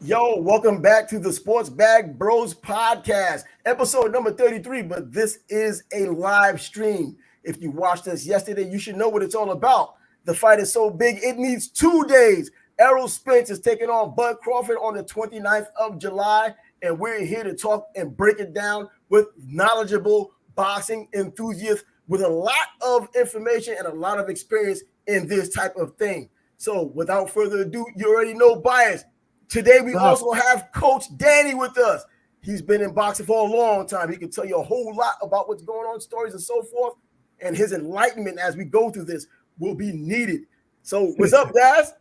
Yo, welcome back to the Sports Bag Bros podcast, episode number 33. But this is a live stream. If you watched us yesterday, you should know what it's all about. The fight is so big, it needs 2 days. Errol Spence is taking on Bud Crawford on the 29th of July, and we're here to talk and break it down with knowledgeable boxing enthusiasts with a lot of information and a lot of experience in this type of thing. So without further ado, you already know bias. Today, we also have Coach Danny with us. He's been in boxing for a long time. He can tell you a whole lot about what's going on, stories and so forth, and his enlightenment as we go through this will be needed. So what's up, guys?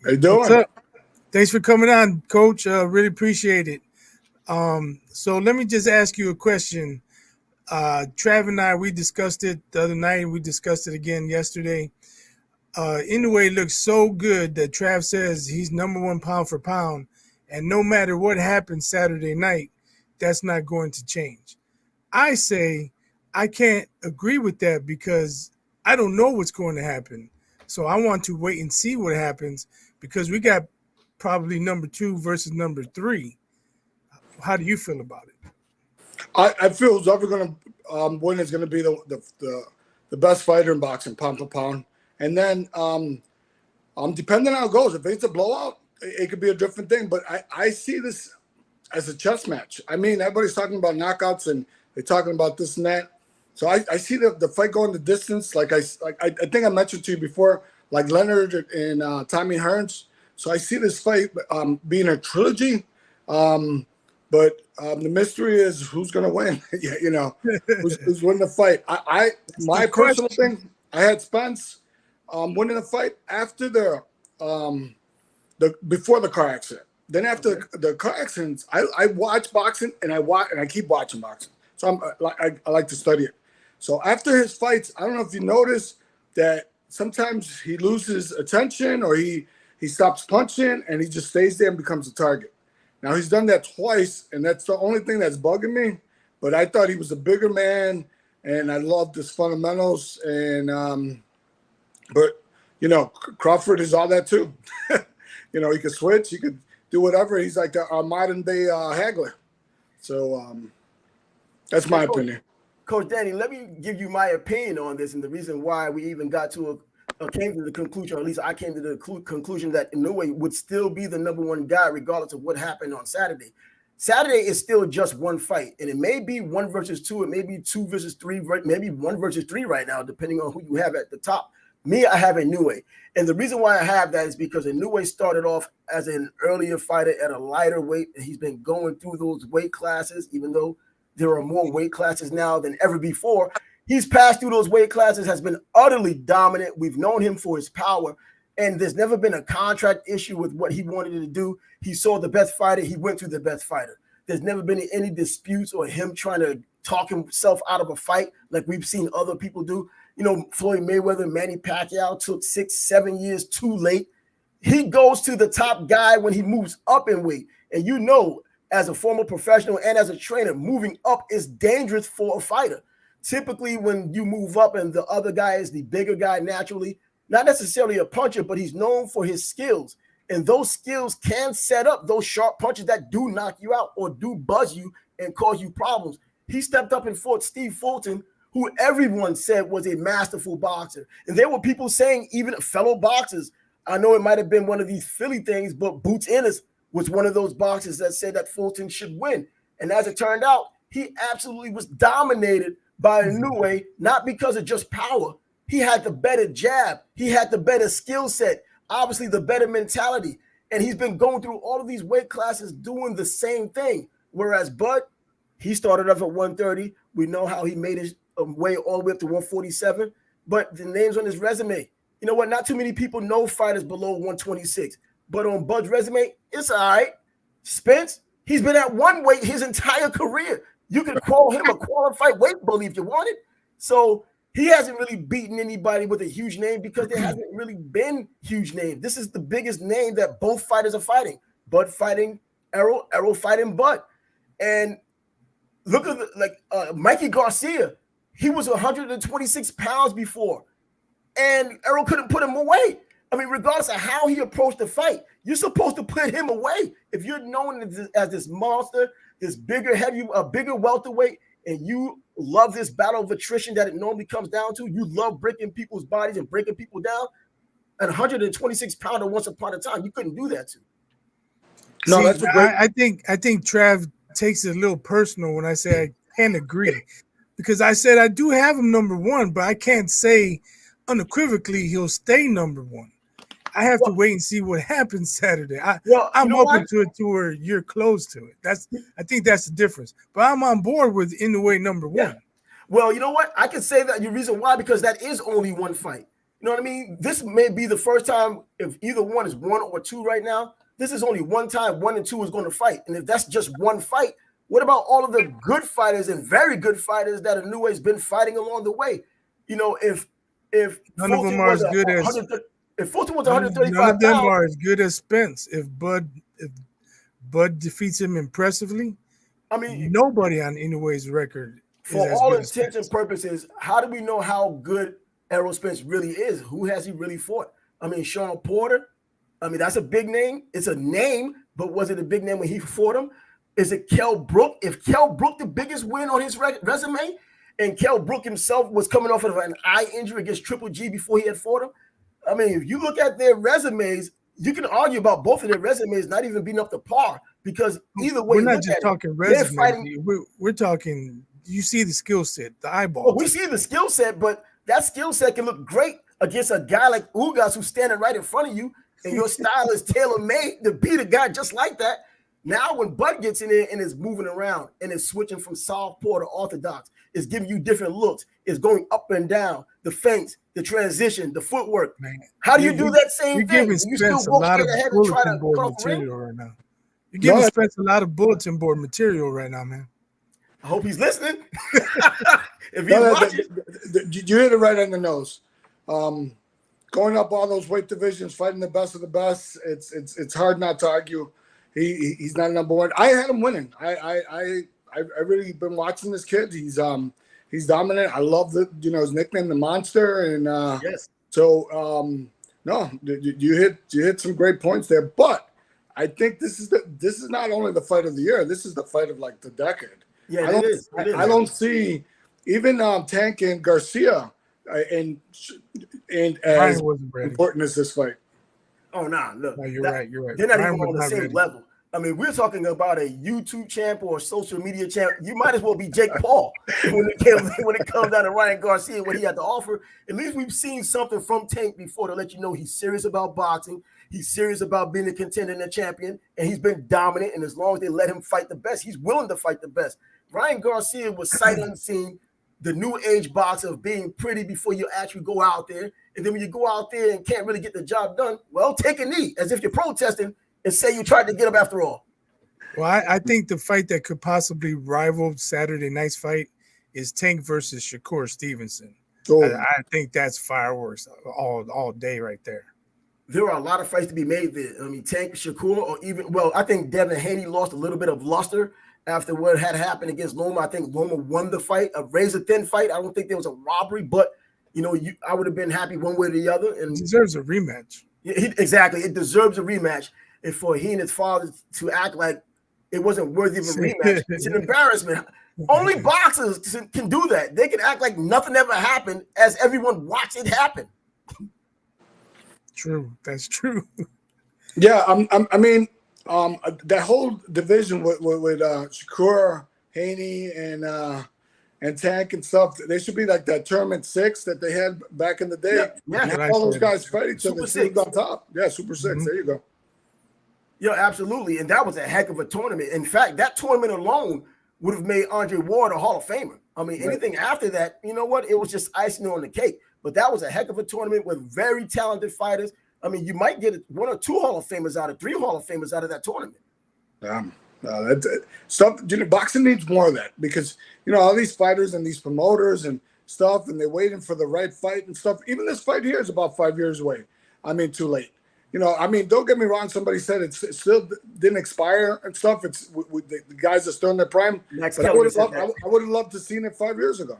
How you doing? What's up? Thanks for coming on, Coach. Really appreciate it. So let me just ask you a question. Trav and I, we discussed it the other night, and we discussed it again yesterday. Inoue looks so good that Trav says he's number one pound for pound, and no matter what happens Saturday night, that's not going to change. I say I can't agree with that because I don't know what's going to happen. So I want to wait and see what happens because we got probably number 2 versus number 3. How do you feel about it? I feel whoever going to win is going to be the best fighter in boxing, pound for pound. And then, depending on how it goes, if it's a blowout, it could be a different thing. But I see this as a chess match. I mean, everybody's talking about knockouts and they're talking about this and that. So I see the fight going the distance. I think I mentioned to you before, like Leonard and Tommy Hearns. So I see this fight being a trilogy. But the mystery is who's going to win. Who's winning the fight. My personal thing, I had Spence winning the fight after before the car accident. Then after the car accidents, I watch boxing and I keep watching boxing. So I like to study it. So after his fights, I don't know if you notice that sometimes he loses attention or he stops punching and he just stays there and becomes a target. Now he's done that twice, and that's the only thing that's bugging me. But I thought he was a bigger man, and I loved his fundamentals. And but Crawford is all that too. He could switch, he could do whatever. He's like a modern day haggler. So that's my opinion. Coach Danny, let me give you my opinion on this, and the reason why we even got to came to the conclusion, or at least I came to the conclusion that Inoue would still be the number one guy regardless of what happened on Saturday. Saturday is still just one fight, and it may be 1 versus 2, it may be 2 versus 3, maybe 1 versus 3 right now, depending on who you have at the top. Me, I have Inoue, and the reason why I have that is because Inoue started off as an earlier fighter at a lighter weight, and he's been going through those weight classes, even though there are more weight classes now than ever before. He's passed through those weight classes, has been utterly dominant. We've known him for his power, and there's never been a contract issue with what he wanted to do. He saw the best fighter. He went to the best fighter. There's never been any disputes or him trying to talk himself out of a fight like we've seen other people do. Floyd Mayweather, Manny Pacquiao took 6-7 years too late. He goes to the top guy when he moves up in weight. And as a former professional and as a trainer, moving up is dangerous for a fighter. Typically, when you move up and the other guy is the bigger guy naturally, not necessarily a puncher, but he's known for his skills. And those skills can set up those sharp punches that do knock you out or do buzz you and cause you problems. He stepped up and fought Steve Fulton, who everyone said was a masterful boxer. And there were people saying, even fellow boxers, I know it might have been one of these Philly things, but Boots Ennis was one of those boxers that said that Fulton should win. And as it turned out, he absolutely was dominated by Inoue, not because of just power. He had the better jab. He had the better skill set, obviously the better mentality. And he's been going through all of these weight classes doing the same thing. Whereas Bud, he started off at 130. We know how he made his way all the way up to 147. But the names on his resume, you know what? Not too many people know fighters below 126. But on Bud's resume, it's all right. Spence, he's been at one weight his entire career. You could call him a qualified weight bully if you wanted. So he hasn't really beaten anybody with a huge name because there hasn't really been huge names. This is the biggest name that both fighters are fighting. Bud fighting Errol, Errol fighting Bud. And look at Mikey Garcia. He was 126 pounds before. And Errol couldn't put him away. I mean, regardless of how he approached the fight, you're supposed to put him away. If you're known as this monster, this a bigger welterweight, and you love this battle of attrition that it normally comes down to, you love breaking people's bodies and breaking people down. An 126-pounder once upon a time, you couldn't do that to. No, See, that's a great. I think Trav takes it a little personal when I say I can't agree, because I said I do have him number one, but I can't say unequivocally he'll stay number one. I have to wait and see what happens Saturday. I'm open to it to where you're close to it. I think that's the difference. But I'm on board with Inoue number one. Well, you know what? I can say that the reason why, because that is only one fight. You know what I mean? This may be the first time, if either one is 1 or 2 right now. This is only one time 1 and 2 is going to fight. And if that's just one fight, what about all of the good fighters and very good fighters that Inoue's been fighting along the way? You know, if none of them are as good as. If Fulton was 135 none of them pounds, are as good as Spence. If Bud defeats him impressively, I mean, nobody on Inoue's record. For all intents and purposes, how do we know how good Errol Spence really is? Who has he really fought? I mean, Sean Porter. I mean, that's a big name. It's a name, but was it a big name when he fought him? Is it Kell Brook? If Kell Brook the biggest win on his resume, and Kell Brook himself was coming off of an eye injury against Triple G before he had fought him, I mean, if you look at their resumes, you can argue about both of their resumes not even being up to par, because either way, we're not just talking resumes. We're talking. You see the skill set, the eyeball. Well, we see the skill set, but that skill set can look great against a guy like Ugas who's standing right in front of you, and your style is tailor-made to beat a guy just like that. Now, when Bud gets in there and is moving around and is switching from southpaw to orthodox, is giving you different looks, is going up and down, the feints, the transition, the footwork. Man, how do you do that same thing? You still walk straight ahead and try to cross material right now. You're giving Spence a lot of bulletin board material right now, man. I hope he's listening. If he's watching, you hit it right on the nose. Going up all those weight divisions, fighting the best of the best, it's hard not to argue. He's not number one. I had him winning. I really been watching this kid. He's dominant. I love his nickname, the Monster, and yes. So no, you hit some great points there. But I think this is not only the fight of the year. This is the fight of like the decade. Yeah, it is. I don't see even Tank and Garcia and as important as this fight. Oh, nah, look. No, you're right. They're not even on the same level. I mean, we're talking about a YouTube champ or a social media champ. You might as well be Jake Paul when it comes down to Ryan Garcia, what he had to offer. At least we've seen something from Tank before to let you know he's serious about boxing. He's serious about being a contender and a champion, and he's been dominant. And as long as they let him fight the best, he's willing to fight the best. Ryan Garcia was sight unseen, the new age boxer of being pretty before you actually go out there. And then when you go out there and can't really get the job done, well, take a knee as if you're protesting and say you tried to get up after all. Well, I think the fight that could possibly rival Saturday night's fight is Tank versus Shakur Stevenson. Oh. I think that's fireworks all day right there. There are a lot of fights to be made there. I mean, Tank, Shakur, or even, I think Devin Haney lost a little bit of luster after what had happened against Loma. I think Loma won the fight, a razor-thin fight. I don't think there was a robbery, but, I would have been happy one way or the other. And it deserves a rematch. Exactly. It deserves a rematch. And for he and his father to act like it wasn't worthy of a rematch, it's an embarrassment. Only boxers can do that. They can act like nothing ever happened as everyone watched it happen. True. That's true. Yeah, I mean, that whole division with Shakur, Haney, and Tank and stuff, they should be like that tournament 6 that they had back in the day. Yeah. All those guys fight each other. Super 6 on top. Yeah, Super 6. Mm-hmm. There you go. Yeah, absolutely. And that was a heck of a tournament. In fact, that tournament alone would have made Andre Ward a Hall of Famer. I mean, anything after that, you know what? It was just icing on the cake. But that was a heck of a tournament with very talented fighters. I mean, you might get 1 or 2 Hall of Famers out of 3 Hall of Famers out of that tournament. Boxing needs more of that because, all these fighters and these promoters and stuff, and they're waiting for the right fight and stuff. Even this fight here is about 5 years away. I mean, too late. Don't get me wrong. Somebody said it still didn't expire and stuff. It's the guys are still in their prime. But I would have loved to have seen it 5 years ago.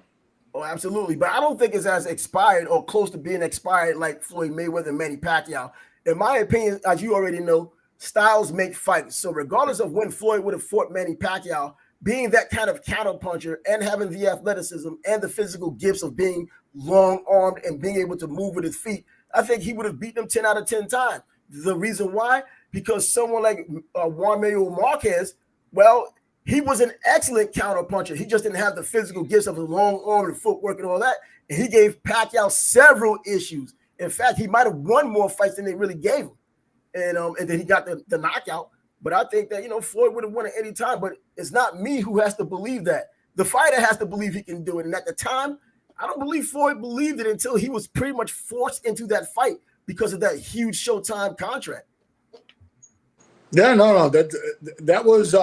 Oh, absolutely. But I don't think it's as expired or close to being expired like Floyd Mayweather and Manny Pacquiao. In my opinion, as you already know, styles make fights. So regardless of when Floyd would have fought Manny Pacquiao, being that kind of counterpuncher and having the athleticism and the physical gifts of being long-armed and being able to move with his feet, I think he would have beaten him 10 out of 10 times. The reason why? Because someone like Juan Manuel Marquez, well, he was an excellent counterpuncher. He just didn't have the physical gifts of a long arm and footwork and all that. And he gave Pacquiao several issues. In fact, he might have won more fights than they really gave him. And then he got the knockout. But I think that, Floyd would have won at any time. But it's not me who has to believe that. The fighter has to believe he can do it. And at the time, I don't believe Floyd believed it until he was pretty much forced into that fight because of that huge Showtime contract. Yeah, no, that was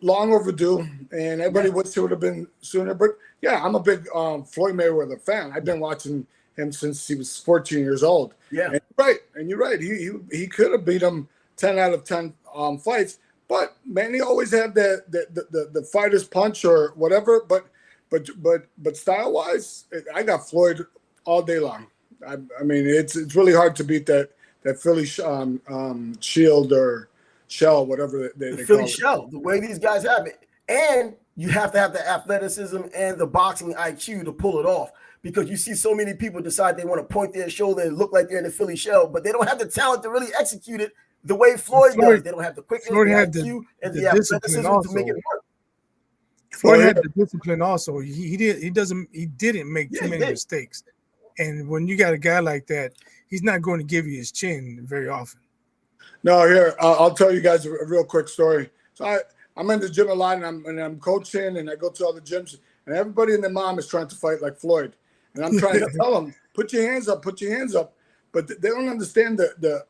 long overdue, and everybody wished it would have been sooner. But yeah, I'm a big Floyd Mayweather fan. I've been watching him since he was 14 years old. Yeah, and you're right. He could have beat him 10 out of 10 fights, but man, he always had the fighter's punch or whatever. But style wise, I got Floyd all day long. I mean, it's really hard to beat that Philly shield or shell, whatever they the call Philly it. shell, the way these guys have it. And you have to have the athleticism and the boxing IQ to pull it off, because you see so many people decide they want to point their shoulder and look like they're in the Philly shell, but they don't have the talent to really execute it the way Floyd does. They don't have the quickness, the IQ, and the athleticism to make it work. Floyd had the discipline also. He didn't make too many mistakes. And when you got a guy like that, he's not going to give you his chin very often. No, here, I'll tell you guys a real quick story. So I'm in the gym a lot, and I'm coaching, and I go to all the gyms, and everybody and their mom is trying to fight like Floyd. And I'm trying to tell them, put your hands up. But they don't understand the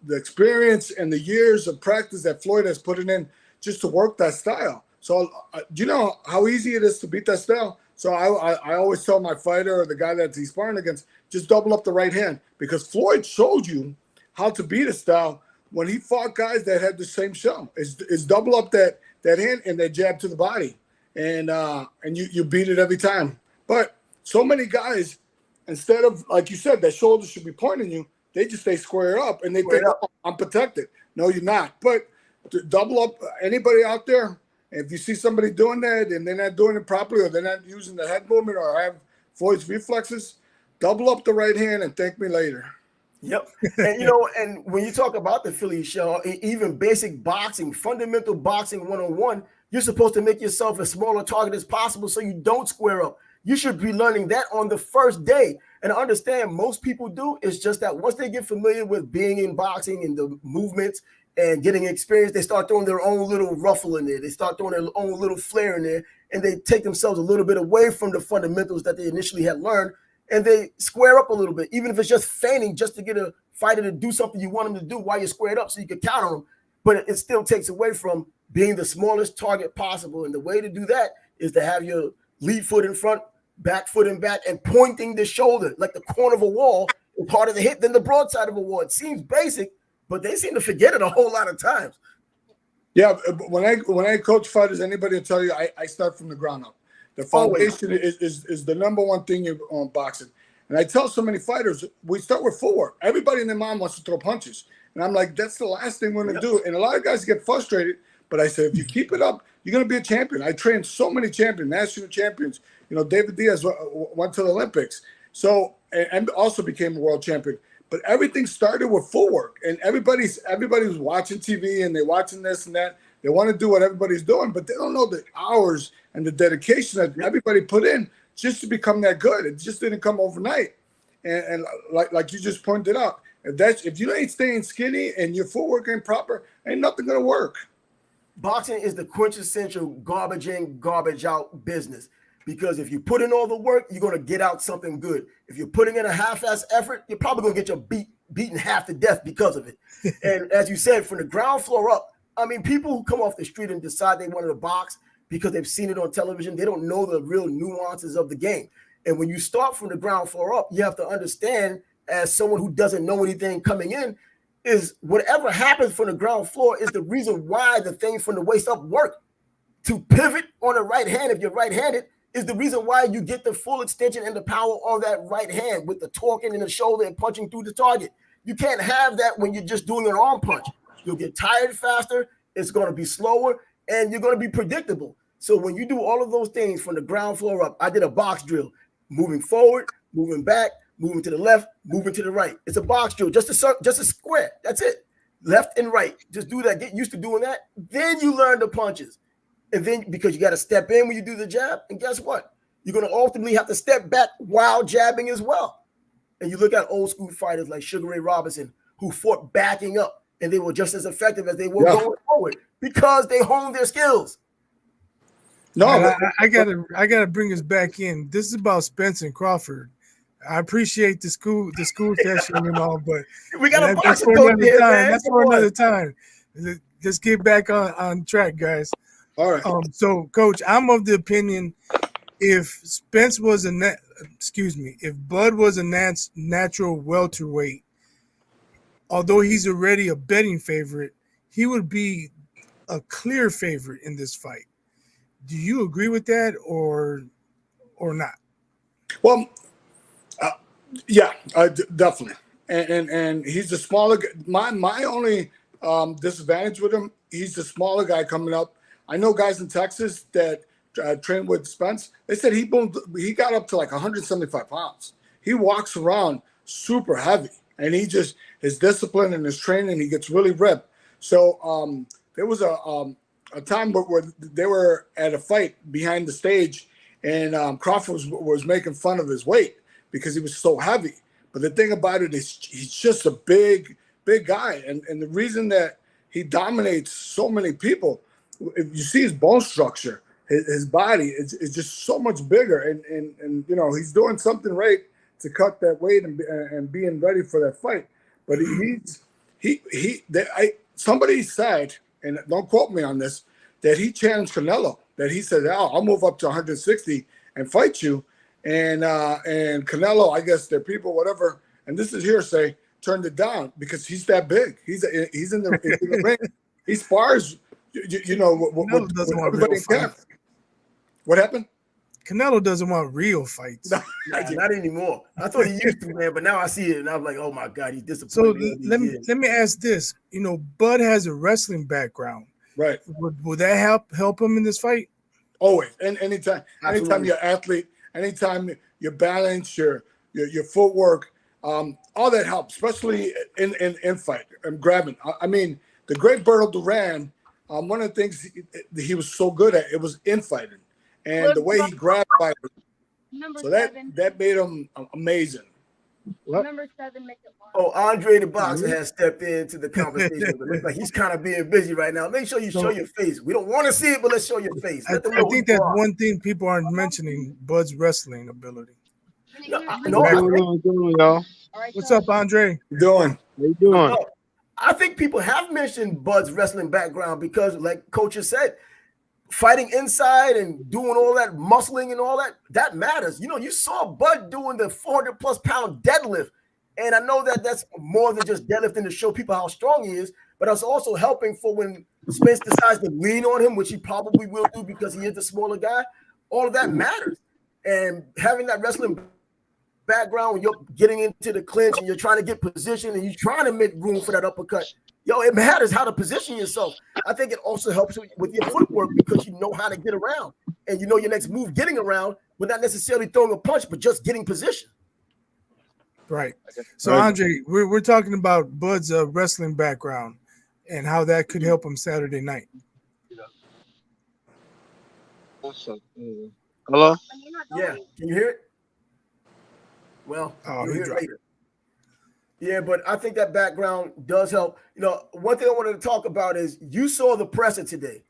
experience and the years of practice that Floyd has put in just to work that style. So do you know how easy it is to beat that style? So I always tell my fighter or the guy that he's sparring against, just double up the right hand, because Floyd showed you how to beat a style when he fought guys that had the same shell. Is double up that hand and that jab to the body, and you beat it every time. But so many guys, instead of, like you said, that shoulder should be pointing you, they just stay square up and they think, oh, I'm protected. No, you're not. But to double up, anybody out there, if you see somebody doing that and they're not doing it properly, or they're not using the head movement or have Floyd's reflexes, double up the right hand and thank me later. Yep. And, and when you talk about the Philly shell, even basic boxing, fundamental boxing 101, you're supposed to make yourself as small a target as possible so you don't square up. You should be learning that on the first day. And I understand most people do. It's just that once they get familiar with being in boxing and the movements and getting experience, they start throwing their own little ruffle in there. They start throwing their own little flair in there, and they take themselves a little bit away from the fundamentals that they initially had learned, and they square up a little bit, even if it's just feigning, just to get a fighter to do something you want him to do while you're squared up so you can counter him. But it still takes away from being the smallest target possible. And the way to do that is to have your lead foot in front, back foot in back, and pointing the shoulder like the corner of a wall is harder to hit than the broadside of a wall. It seems basic, but they seem to forget it a whole lot of times. Yeah, when I coach fighters, anybody will tell you I start from the ground up. The foundation is the number one thing you're on boxing. And I tell so many fighters, we start with footwork. Everybody in their mind wants to throw punches. And I'm like, that's the last thing we're going to do. And a lot of guys get frustrated. But I say, if you keep it up, you're going to be a champion. I trained so many champions, national champions. David Diaz went to the Olympics. So, and also became a world champion. But everything started with footwork. And everybody's watching TV and they're watching this and that. They want to do what everybody's doing, but they don't know the hours and the dedication that everybody put in just to become that good. It just didn't come overnight. And like you just pointed out, if you ain't staying skinny and your footwork ain't proper, ain't nothing gonna work. Boxing is the quintessential garbage in, garbage out business, because if you put in all the work, you're gonna get out something good. If you're putting in a half-ass effort, you're probably gonna get your beaten half to death because of it. And as you said, from the ground floor up, I mean, people who come off the street and decide they wanted to box because they've seen it on television, they don't know the real nuances of the game. And when you start from the ground floor up, you have to understand, as someone who doesn't know anything coming in, is whatever happens from the ground floor is the reason why the thing from the waist up work. To pivot on the right hand, if you're right-handed, is the reason why you get the full extension and the power on that right hand with the torquing in the shoulder and punching through the target. You can't have that when you're just doing an arm punch. You'll get tired faster, it's going to be slower, and you're going to be predictable. So when you do all of those things from the ground floor up, I did a box drill, moving forward, moving back, moving to the left, moving to the right. It's a box drill, just a square. That's it. Left and right. Just do that. Get used to doing that. Then you learn the punches. And then because you got to step in when you do the jab. And guess what? You're going to ultimately have to step back while jabbing as well. And you look at old school fighters like Sugar Ray Robinson, who fought backing up, and they were just as effective as they were going forward because they honed their skills. No, I gotta bring us back in. This is about Spence and Crawford. I appreciate the school session and all, but we got that's for another time. Man. That's for another time. Let's get back on track, guys. All right. So, Coach, I'm of the opinion if Spence was if Bud was a natural welterweight, although he's already a betting favorite, he would be a clear favorite in this fight. Do you agree with that or not? Well, yeah, definitely. And he's the smaller. My only disadvantage with him, he's the smaller guy coming up. I know guys in Texas that train with Spence. They said he got up to like 175 pounds. He walks around super heavy, and his discipline and his training, he gets really ripped. So there was a time where they were at a fight behind the stage, and Crawford was making fun of his weight because he was so heavy. But the thing about it is he's just a big guy. And the reason that he dominates so many people, if you see his bone structure, his body is just so much bigger. And you know, he's doing something right to cut that weight and being ready for that fight. But somebody said, and don't quote me on this, that he challenged Canelo, that he said, I'll move up to 160 and fight you. And Canelo, I guess their people, whatever, and this is hearsay, turned it down because he's that big. He's in the ring. He spars, you know, with everybody in camp. What happened? Canelo doesn't want real fights. Not anymore. I thought he used to, man, but now I see it and I'm like, oh my God, he's disappointed. So let me ask this. You know, Bud has a wrestling background. Right. Would that help him in this fight? Always. And anytime you're an athlete, anytime your balance, your footwork, all that helps, especially in fight and grabbing. I mean, the great Berto Duran, one of the things he was so good at, it was infighting. And the way he grabbed fighters. So that made him amazing. What? Number 7, make it long. Oh, Andre the Boxer has stepped into the conversation. It looks like he's kind of being busy right now. Make sure you show your face. We don't want to see it, but let's show your face. I think that's one thing people aren't mentioning, Bud's wrestling ability. Y'all. What's up, Andre? How you doing? How you doing? I think people have mentioned Bud's wrestling background because, like Coach has said, fighting inside and doing all that muscling and all that matters. You know, you saw Bud doing the 400+ pound deadlift. And I know that that's more than just deadlifting to show people how strong he is, but it's also helping for when Spence decides to lean on him, which he probably will do because he is the smaller guy. All of that matters. And having that wrestling background when you're getting into the clinch and you're trying to get position and you're trying to make room for that uppercut, it matters how to position yourself. I think it also helps with your footwork because you know how to get around and you know your next move getting around, but not necessarily throwing a punch, but just getting position. Right. So, Andre, we're talking about Bud's wrestling background and how that could help him Saturday night. Hello? Yeah. Can you hear it? Well, you'll hear it later. Yeah, but I think that background does help. You know, one thing I wanted to talk about is you saw the presser today.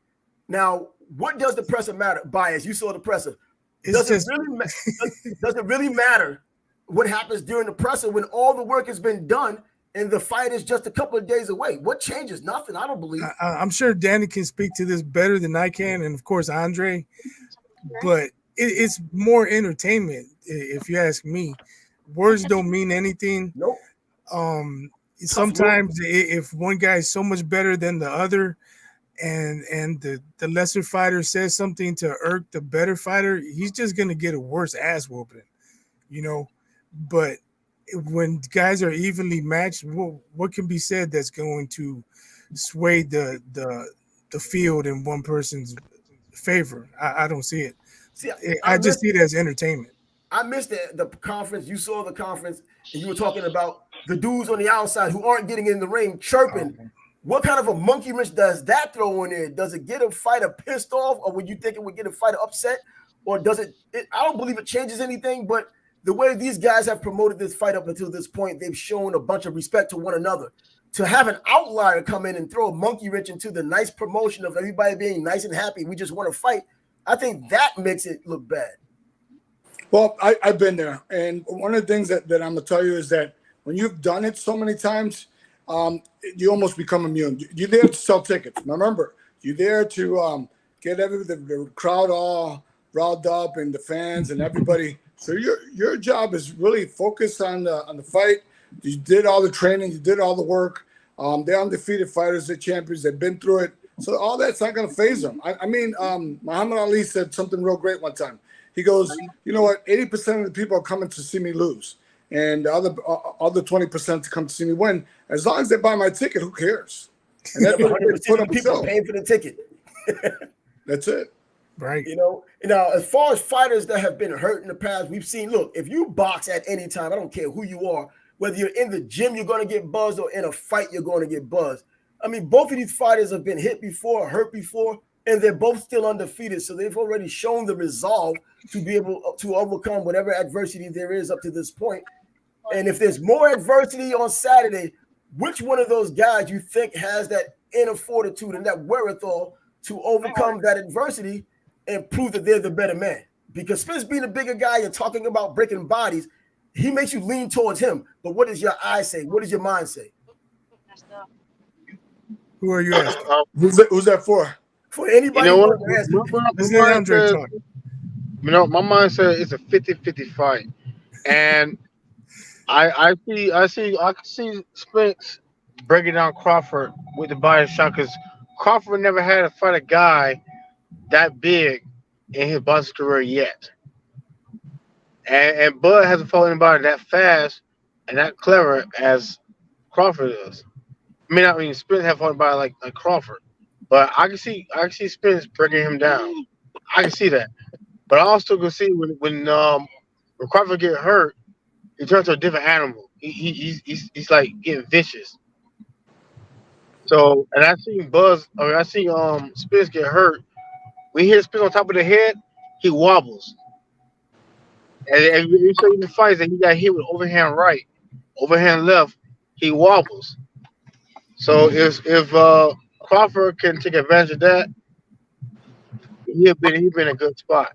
Now, what does the presser matter? Bias, you saw the presser. Does it really matter what happens during the presser when all the work has been done and the fight is just a couple of days away? What changes? Nothing, I don't believe. I'm sure Danny can speak to this better than I can, and of course Andre, but it's more entertainment, if you ask me. Words don't mean anything. Nope. Sometimes if one guy is so much better than the other, and the lesser fighter says something to irk the better fighter, he's just gonna get a worse ass whooping, you know. But when guys are evenly matched, what can be said that's going to sway the field in one person's favor? I don't see it. See, I just see it as entertainment. I missed the conference. You saw the conference, and you were talking about the dudes on the outside who aren't getting in the ring chirping. What kind of a monkey wrench does that throw in there? Does it get a fighter pissed off, or would you think it would get a fighter upset, or does it? I don't believe it changes anything. But the way these guys have promoted this fight up until this point, they've shown a bunch of respect to one another. To have an outlier come in and throw a monkey wrench into the nice promotion of everybody being nice and happy, we just want to fight, I think that makes it look bad. Well, I've been there. And one of the things that I'm going to tell you is that when you've done it so many times, you almost become immune. You're there to sell tickets. Remember, you're there to get the crowd all riled up and the fans and everybody. So your job is really focus on the fight. You did all the training. You did all the work. They're undefeated fighters. They're champions. They've been through it. So all that's not going to phase them. I mean, Muhammad Ali said something real great one time. He goes, you know what? 80% of the people are coming to see me lose, and the other 20% to come to see me win. As long as they buy my ticket, who cares? And that's what put up people paying for the ticket. That's it. Right. You know, now as far as fighters that have been hurt in the past, we've seen, look, if you box at any time, I don't care who you are, whether you're in the gym, you're going to get buzzed, or in a fight, you're going to get buzzed. I mean, both of these fighters have been hit before, hurt before, and they're both still undefeated. So they've already shown the resolve to be able to overcome whatever adversity there is up to this point. And if there's more adversity on Saturday, which one of those guys you think has that inner fortitude and that wherewithal to overcome that adversity and prove that they're the better man? Because Spence being a bigger guy, you're talking about breaking bodies, he makes you lean towards him. But what does your eye say? What does your mind say? Who are you asking? Who's that for? For anybody, you know what? My mind said it's a 50-50 fight, and I can see Spence breaking down Crawford with the body shot, because Crawford never had to fight a guy that big in his boxing career yet, and Bud hasn't fought anybody that fast and that clever as Crawford is. I mean, Spence have fought anybody like Crawford. But I can see Spence breaking him down. I can see that. But I also can see when Crawford get hurt, he turns to a different animal. He's like getting vicious. So, and I see Spence get hurt. When he hits Spence on top of the head, he wobbles. And you see the fights that he got hit with overhand right, overhand left, he wobbles. So if Crawford can take advantage of that, he'll be in a good spot.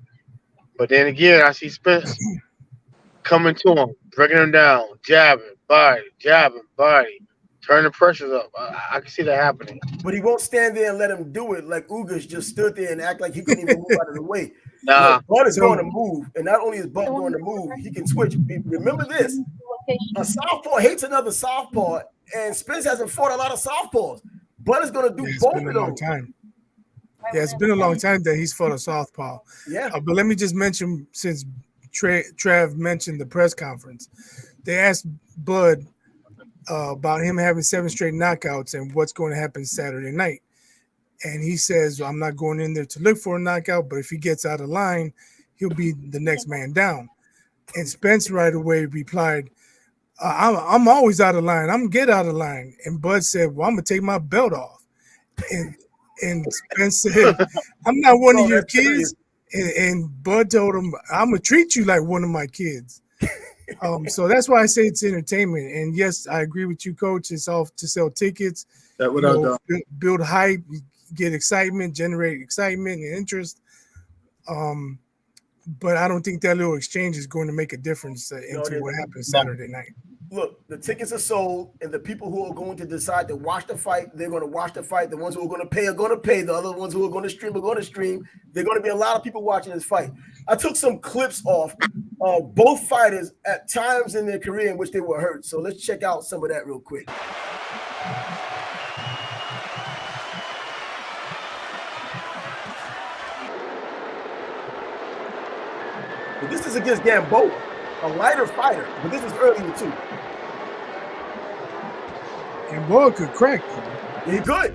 But then again, I see Spence coming to him, breaking him down, jabbing, body, turning the pressures up. I can see that happening. But he won't stand there and let him do it like Ugas just stood there and act like he couldn't even move out of the way. Nah. Bud is going to move, and not only is Bud going to move, he can switch. Remember this: a southpaw hates another southpaw, and Spence hasn't fought a lot of southpaws. Bud is going to do both of those. Yeah, it's been a long time that he's fought a southpaw. Yeah. But let me just mention, since Trav mentioned the press conference, they asked Bud about him having 7 straight knockouts and what's going to happen Saturday night. And he says, I'm not going in there to look for a knockout, but if he gets out of line, he'll be the next man down. And Spence right away replied, I'm always out of line. I'm going to get out of line. And Bud said, well, I'm going to take my belt off. And Spence said, I'm not one of your kids. And Bud told him, I'm going to treat you like one of my kids. So that's why I say it's entertainment. And yes, I agree with you, Coach. It's all to sell tickets, build hype, get excitement, generate excitement and interest. But I don't think that little exchange is going to make a difference into what happens Saturday night. Look, the tickets are sold, and the people who are going to decide to watch the fight, they're going to watch the fight. The ones who are going to pay are going to pay. The other ones who are going to stream are going to stream. There are going to be a lot of people watching this fight. I took some clips off both fighters at times in their career in which they were hurt. So let's check out some of that real quick. This is against Gamboa, a lighter fighter, but this is earlier too. Gamboa could crack. He could.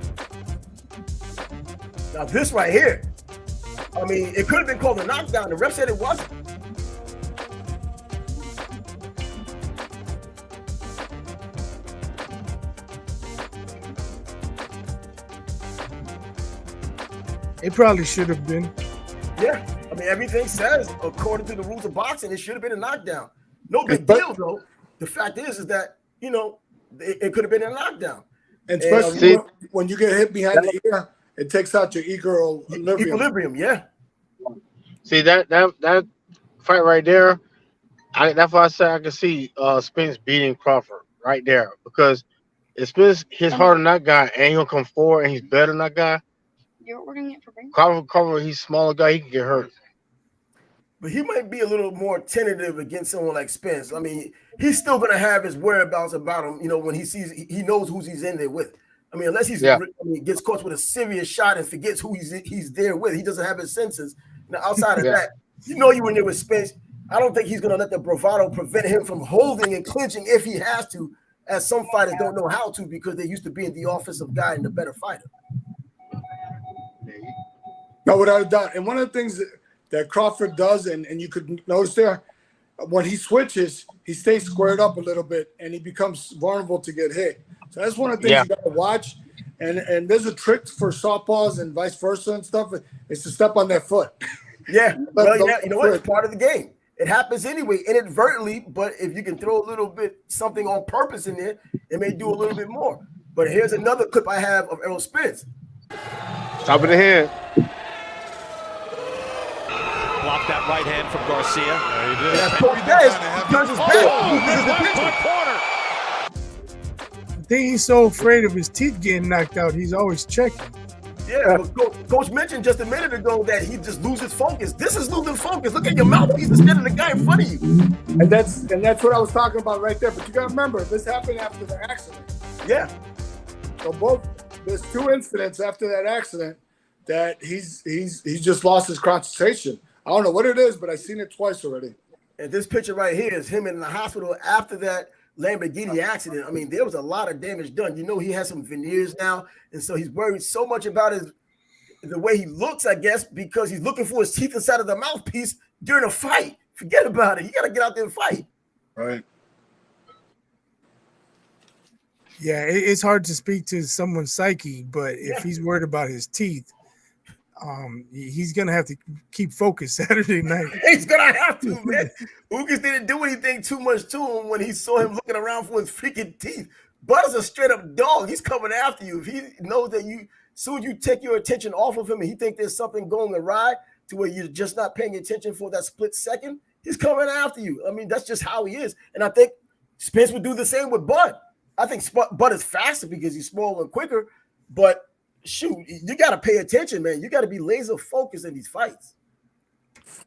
Now this right here, I mean, it could have been called a knockdown. The ref said it wasn't. It probably should have been. Yeah, I mean, everything says, according to the rules of boxing, it should have been a knockdown. No big deal, though. The fact is that, you know, it could have been a knockdown. And especially when you get hit behind the ear, it takes out your equilibrium. Yeah. See, that fight right there, that's why I said I can see Spence beating Crawford right there. Because if Spence hits harder than that guy and he'll come forward and he's better than that guy, You're ordering it for breakfast? Crawford, he's a smaller guy, he can get hurt. But he might be a little more tentative against someone like Spence. I mean, he's still going to have his whereabouts about him, you know, when he knows who he's in there with. I mean, unless he gets caught with a serious shot and forgets who he's there with. He doesn't have his senses. Now, outside of that, you know you in there with Spence. I don't think he's going to let the bravado prevent him from holding and clinching if he has to, as some fighters don't know how to because they used to be in the offensive guy and the better fighter. No, without a doubt. And one of the things that Crawford does, and you could notice there, when he switches, he stays squared up a little bit, and he becomes vulnerable to get hit. So that's one of the things you got to watch. And there's a trick for southpaws and vice versa and stuff. It's to step on their foot. Yeah, well, you know what? It's part of the game. It happens anyway, inadvertently. But if you can throw a little bit something on purpose in there, it may do a little bit more. But here's another clip I have of Errol Spence. Top of the head. Blocked that right hand from Garcia. Yeah, he did. He turns his back. I think he's so afraid of his teeth getting knocked out, he's always checking. Yeah, Coach mentioned just a minute ago that he just loses focus. This is losing focus. Look at your mouthpiece instead of the guy in front of you. And that's what I was talking about right there. But you got to remember, this happened after the accident. Yeah. So there's two incidents after that accident that he's just lost his concentration. I don't know what it is, but I've seen it twice already. And this picture right here is him in the hospital after that Lamborghini accident. I mean, there was a lot of damage done. You know, he has some veneers now, and so he's worried so much about the way he looks, I guess, because he's looking for his teeth inside of the mouthpiece during a fight. Forget about it. You got to get out there and fight. Right. Yeah, it's hard to speak to someone's psyche, but if he's worried about his teeth, he's gonna have to keep focused Saturday night. He's gonna have to, man. Ugas didn't do anything too much to him when he saw him looking around for his freaking teeth. Bud is a straight up dog. He's coming after you. If he knows that soon as you take your attention off of him and he think there's something going awry to where you're just not paying attention for that split second, he's coming after you. I mean, that's just how he is. And I think Spence would do the same with Bud. I think Bud is faster because he's smaller and quicker, but shoot, you got to pay attention, man. You got to be laser focused in these fights.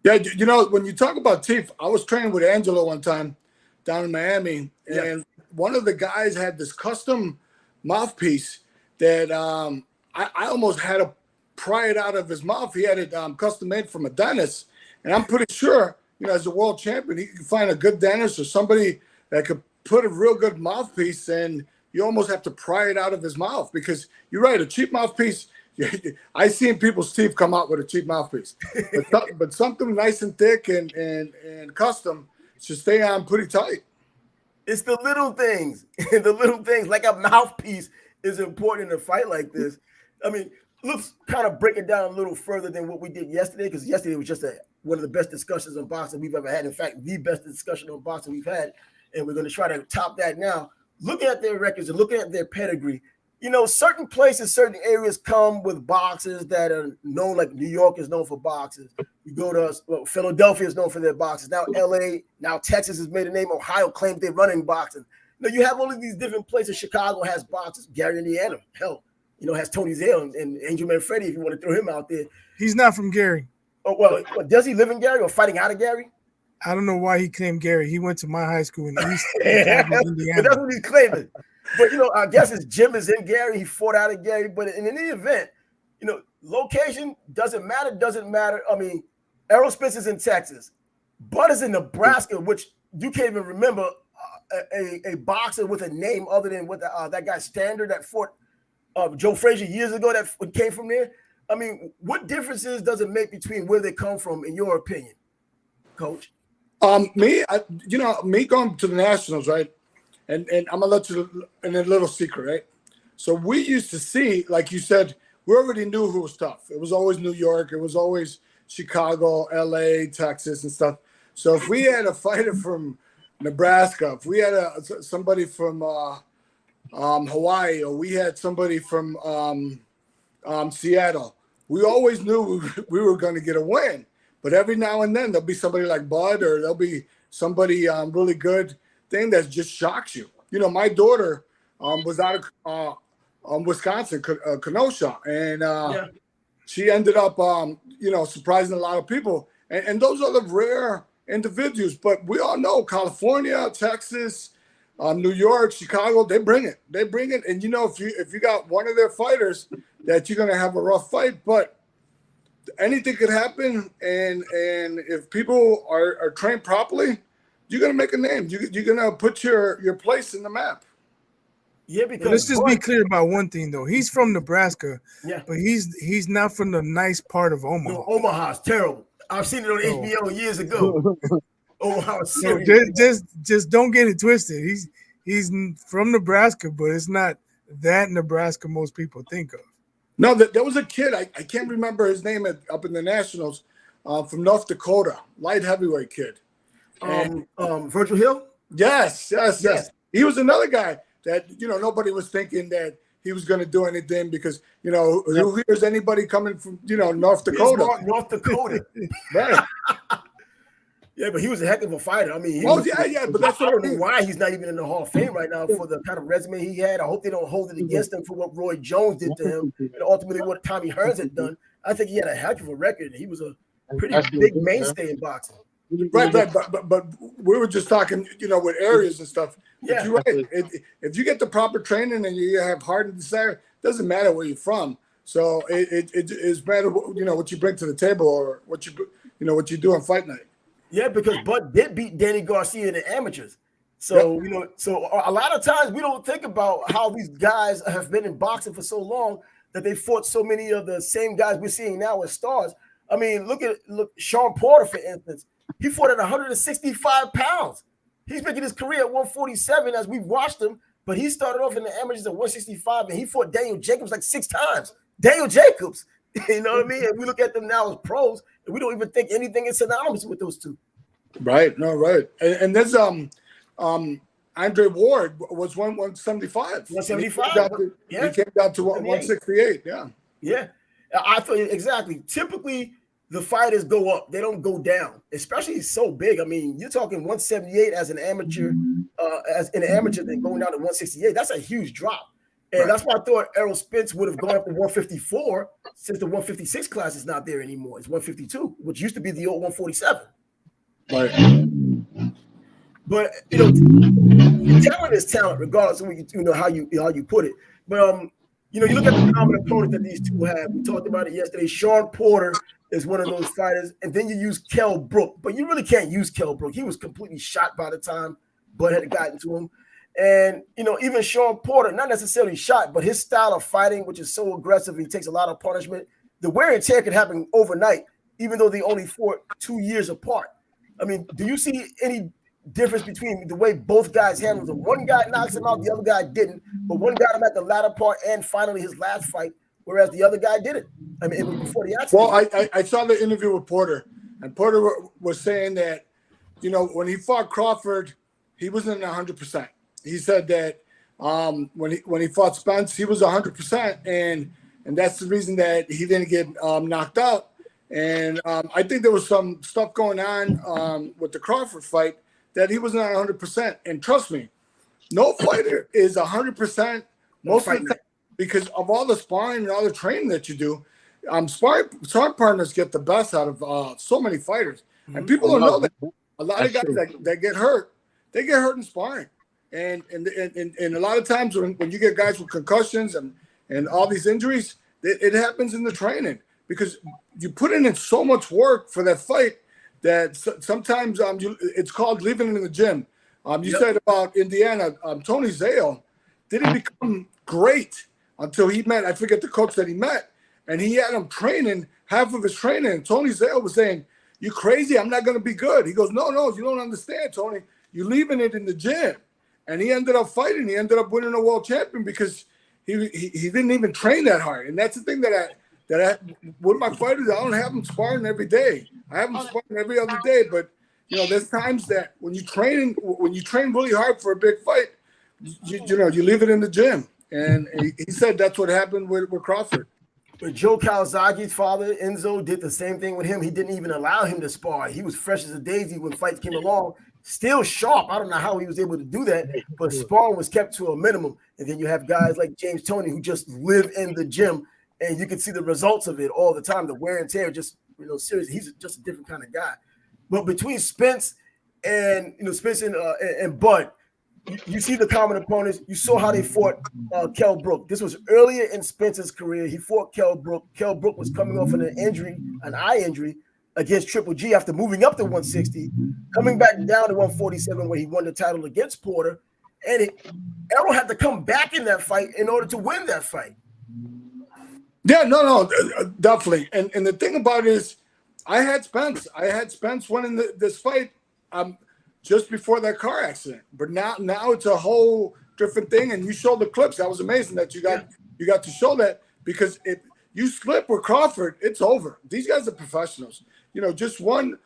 Yeah, you know, when you talk about teeth, I was training with Angelo one time down in Miami, and one of the guys had this custom mouthpiece that I almost had to pry it out of his mouth. He had it custom made from a dentist, and I'm pretty sure, you know, as a world champion, he could find a good dentist or somebody that could put a real good mouthpiece, and you almost have to pry it out of his mouth because you're right. A cheap mouthpiece, I seen people's teeth come out with a cheap mouthpiece, but something nice and thick and custom should stay on pretty tight. It's the little things, the little things like a mouthpiece is important in a fight like this. I mean, let's kind of break it down a little further than what we did yesterday, because yesterday was just one of the best discussions on boxing we've ever had. In fact, the best discussion on boxing we've had. And we're going to try to top that now. Looking at their records and looking at their pedigree, you know, certain places, certain areas come with boxers that are known, like New York is known for boxers. You go to Philadelphia is known for their boxers. Now LA, now Texas has made a name. Ohio claims they're running boxing. You know, you have all of these different places. Chicago has boxers. Gary, Indiana, hell, you know, has Tony Zale and Angel Manfredi, if you want to throw him out there. He's not from Gary. Oh, well, does he live in Gary or fighting out of Gary? I don't know why he claimed Gary. He went to my high school in East Indiana. Indiana. That's what he's claiming. But, you know, I guess his gym is in Gary. He fought out of Gary. But in any event, you know, location doesn't matter. I mean, Errol Spence is in Texas. Bud is in Nebraska, which you can't even remember a boxer with a name other than what that guy Standard that fought Joe Frazier years ago that came from there. I mean, what differences does it make between where they come from, in your opinion, Coach? Me going to the Nationals, right? And I'm gonna let you in a little secret, right? So we used to see, like you said, we already knew who was tough. It was always New York. It was always Chicago, LA, Texas, and stuff. So if we had a fighter from Nebraska, if we had somebody from Hawaii, or we had somebody from Seattle, we always knew we were going to get a win. But every now and then there'll be somebody like Bud, or there'll be somebody really good thing that just shocks you. You know, my daughter was out of Wisconsin, Kenosha, and she ended up, surprising a lot of people. And those are the rare individuals. But we all know California, Texas, New York, Chicago, they bring it. They bring it. And, if you got one of their fighters that you're going to have a rough fight, but anything could happen. And if people are trained properly, you're going to make a name. You're going to put your place in the map. Yeah, because let's just be clear about one thing, though. He's from Nebraska, yeah, but he's not from the nice part of Omaha. No, Omaha's terrible. I've seen it on HBO years ago. Omaha's serious. Just don't get it twisted. He's from Nebraska, but it's not that Nebraska most people think of. No, there was a kid. I can't remember his name up in the Nationals from North Dakota, light heavyweight kid. Virgil Hill? Yes. He was another guy that, nobody was thinking that he was going to do anything because, who hears anybody coming from, North Dakota? North Dakota. Right. Yeah, but he was a heck of a fighter. I mean, but that's I don't know why he's not even in the Hall of Fame right now for the kind of resume he had. I hope they don't hold it against him for what Roy Jones did to him and ultimately what Tommy Hearns had done. I think he had a heck of a record. He was a pretty big mainstay in boxing. Right. But we were just talking, with areas and stuff. Yeah. You're right. If you get the proper training and you have heart and desire, it doesn't matter where you're from. So it's matter, what you bring to the table or what you do on fight night. Yeah, because Bud did beat Danny Garcia in the amateurs. So, so a lot of times we don't think about how these guys have been in boxing for so long that they fought so many of the same guys we're seeing now as stars. I mean, look Sean Porter, for instance. He fought at 165 pounds. He's making his career at 147 as we've watched him, but he started off in the amateurs at 165, and he fought Daniel Jacobs like 6 times. Daniel Jacobs, you know what I mean? And we look at them now as pros, and we don't even think anything is synonymous with those two. Right. No, right. And there's Andre Ward was 175. 175. He came down to 168. Yeah. Yeah. I thought exactly. Typically, the fighters go up; they don't go down. Especially so big. I mean, you're talking 178 as an amateur, then going down to 168. That's a huge drop, and that's why I thought Errol Spence would have gone up to 154 since the 156 class is not there anymore. It's 152, which used to be the old 147. Right. But talent is talent, regardless of how you put it. But you look at the common opponent that these two have. We talked about it yesterday. Sean Porter is one of those fighters, and then you use Kell Brook, but you really can't use Kell Brook. He was completely shot by the time Bud had gotten to him. And even Sean Porter, not necessarily shot, but his style of fighting, which is so aggressive, he takes a lot of punishment. The wear and tear could happen overnight, even though they only fought 2 years apart. I mean, do you see any difference between the way both guys handled it? One guy knocks him out, the other guy didn't, but one got him at the latter part and finally his last fight, whereas the other guy didn't. I mean, it was before the accident. Well, I saw the interview with Porter, and Porter was saying that, when he fought Crawford, he wasn't 100%. He said that when he fought Spence, he was 100%, and that's the reason that he didn't get knocked out. And I think there was some stuff going on with the Crawford fight that he was not 100%. And trust me, no fighter is 100% most of the time because of all the sparring and all the training that you do. Sparring partners get the best out of so many fighters. And people don't know that. A lot of guys that get hurt, they get hurt in sparring. And a lot of times when you get guys with concussions and all these injuries, it happens in the training. Because you put in so much work for that fight that sometimes it's called leaving it in the gym. You said about Indiana, Tony Zale didn't become great until he met, I forget the coach that he met, and he had him training, half of his training. And Tony Zale was saying, "You crazy? I'm not going to be good." He goes, No, you don't understand, Tony. You're leaving it in the gym. And he ended up fighting. He ended up winning a world champion because he didn't even train that hard. And that's the thing that I with my fighters, I don't have them sparring every day. I have them sparring every other day. But there's times that when you train really hard for a big fight, you leave it in the gym. And he said that's what happened with Crawford. But Joe Calzaghe's father, Enzo, did the same thing with him. He didn't even allow him to spar. He was fresh as a daisy when fights came along, still sharp. I don't know how he was able to do that, but sparring was kept to a minimum. And then you have guys like James Toney who just live in the gym, and you can see the results of it all the time. The wear and tear, just seriously, he's just a different kind of guy. But between Spence and Spence and Bud, you see the common opponents. You saw how they fought Kell Brook. This was earlier in Spence's career. He fought Kell Brook. Kell Brook was coming off an eye injury against Triple G after moving up to 160, coming back down to 147 where he won the title against Porter. And Errol had to come back in that fight in order to win that fight. Yeah, no, definitely. And the thing about it is, I had Spence winning this fight just before that car accident. But now it's a whole different thing. And you showed the clips. That was amazing that you got to show that, because if you slip with Crawford, it's over. These guys are professionals. Just one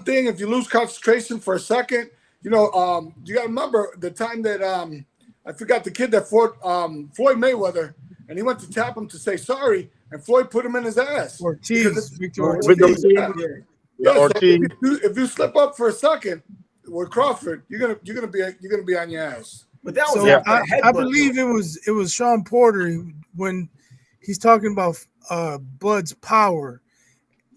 thing. If you lose concentration for a second, you got to remember the time that I forgot the kid that fought Floyd Mayweather, and he went to tap him to say sorry, and Floyd put him in his ass. Victor Ortiz. So Ortiz. if you slip up for a second with Crawford, you're gonna be on your ass. But that was I believe it was Sean Porter when he's talking about Bud's power,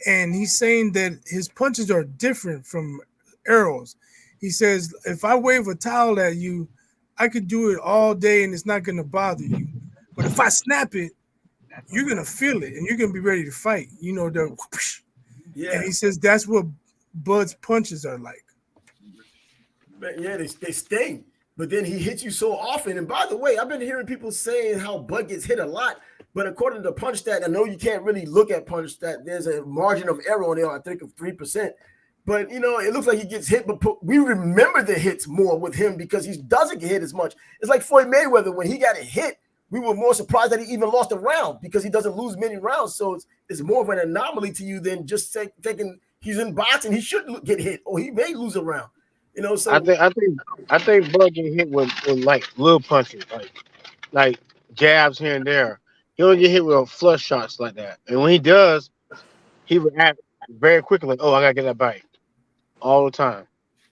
and he's saying that his punches are different from Errol's. He says, if I wave a towel at you, I could do it all day and it's not going to bother you. But if I snap it, you're going to feel it and you're going to be ready to fight. And he says that's what Bud's punches are like. But yeah, they sting. But then he hits you so often. And by the way, I've been hearing people saying how Bud gets hit a lot. But according to Punch Stat, I know you can't really look at Punch Stat. There's a margin of error on there, I think, of 3%. But, it looks like he gets hit. But we remember the hits more with him because he doesn't get hit as much. It's like Floyd Mayweather. When he got a hit, we were more surprised that he even lost a round because he doesn't lose many rounds. So it's more of an anomaly to you than just thinking he's in boxing. He should get hit or he may lose a round. So I think Bud get hit with like little punches, like jabs here and there. He don't get hit with flush shots like that. And when he does, he reacts very quickly, like, oh, I gotta get that bite all the time.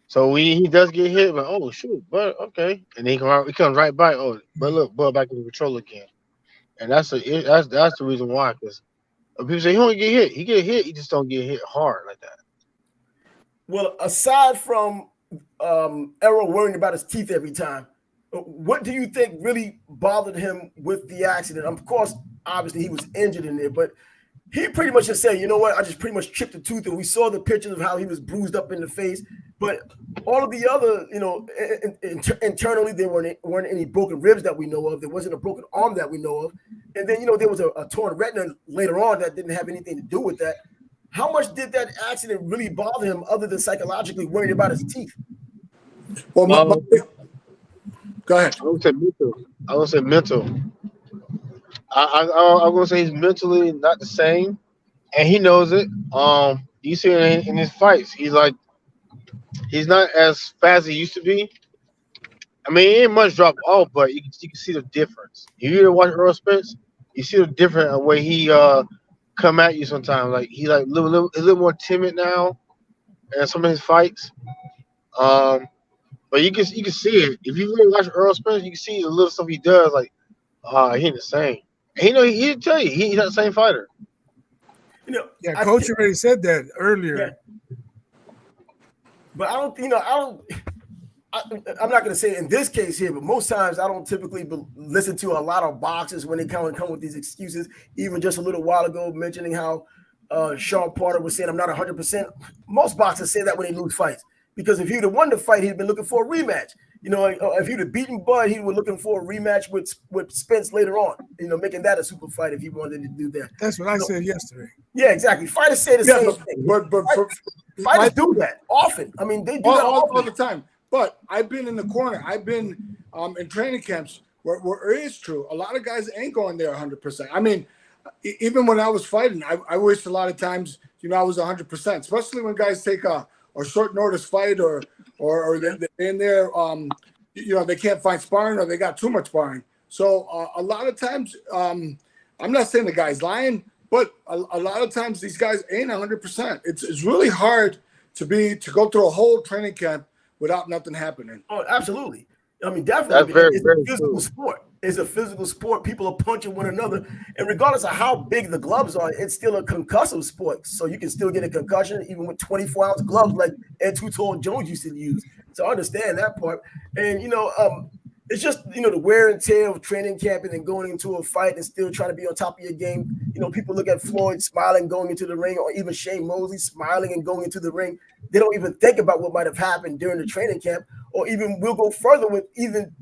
So when he does get hit, like, oh shoot, but okay, and then he comes right back. Oh, but look, Bud back in control again, and that's the reason why. Because people say he don't get hit, he get hit, he just don't get hit hard like that. Well, aside from Errol worrying about his teeth every time, what do you think really bothered him with the accident? Of course, obviously he was injured in there, but he pretty much just said, you know what, I just pretty much chipped a tooth, and we saw the pictures of how he was bruised up in the face. But all of the other, internally, there weren't any broken ribs that we know of. There wasn't a broken arm that we know of. And then, there was a torn retina later on that didn't have anything to do with that. How much did that accident really bother him other than psychologically worrying about his teeth? Well, go ahead. I would say mental. I'm gonna say he's mentally not the same, and he knows it. You see it in his fights. He's not as fast as he used to be. I mean, he ain't much drop off, but you can see the difference. If you watch Errol Spence, you see the different way he come at you sometimes. Like he's like a little more timid now in some of his fights. But you can see it. If you really watch Errol Spence, you can see the little stuff he does. Like, he ain't the same. And he'll tell you he's not the same fighter. Coach already said that earlier. Yeah. But I'm not going to say in this case here, but most times I don't typically listen to a lot of boxers when they come with these excuses. Even just a little while ago, mentioning how Sean Porter was saying, I'm not 100%. Most boxers say that when they lose fights, because if he'd have won the fight, he'd been looking for a rematch. You know, if he'd have beaten Bud, he was looking for a rematch with Spence later on, you know, making that a super fight if he wanted to do that. That's what I said yesterday. Yeah, exactly. Fighters say the same thing. But Fighters do that often. I mean, they do that all the time. But I've been in the corner. I've been in training camps where it is true. A lot of guys ain't going there 100%. I mean, even when I was fighting, I wished a lot of times, you know, I was 100%, especially when guys take a short notice fight or they're in there, you know, they can't find sparring or they got too much sparring. So a lot of times, I'm not saying the guy's lying, but a lot of times these guys ain't 100%. It's really hard to go through a whole training camp without nothing happening. Oh, absolutely. I mean, definitely. It's a physical sport. It's a physical sport. People are punching one another. And regardless of how big the gloves are, it's still a concussive sport. So you can still get a concussion even with 24-ounce gloves like Ed Jones used to use. So I understand that part. And, you know, it's just, you know, the wear and tear of training camp and then going into a fight and still trying to be on top of your game. You know, people look at Floyd smiling going into the ring, or even Shane Mosley smiling and going into the ring. They don't even think about what might have happened during the training camp, or even we'll go further with even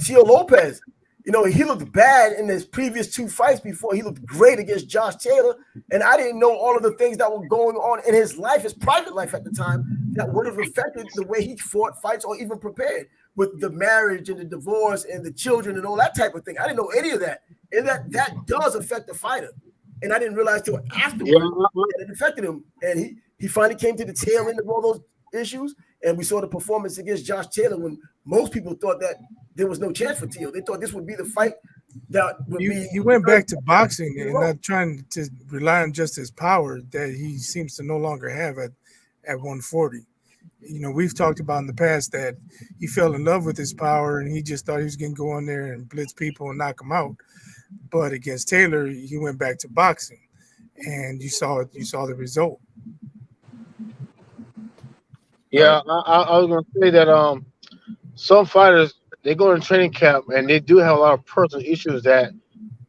Tio Lopez. You know, he looked bad in his previous 2 fights before. He looked great against Josh Taylor. And I didn't know all of the things that were going on in his life, his private life at the time, that would have affected the way he fought fights or even prepared, with the marriage and the divorce and the children and all that type of thing. I didn't know any of that. And that does affect the fighter. And I didn't realize till afterwards that it affected him. And he finally came to the tail end of all those issues. And we saw the performance against Josh Taylor when most people thought that there was no chance for Tio. They thought this would be the fight that would be. He went back to boxing and not trying to rely on just his power that he seems to no longer have at 140. You know, we've talked about in the past that he fell in love with his power and he just thought he was going to go in there and blitz people and knock them out. But against Taylor, he went back to boxing, and you saw the result. Yeah, I was gonna say that some fighters, they go in training camp and they do have a lot of personal issues that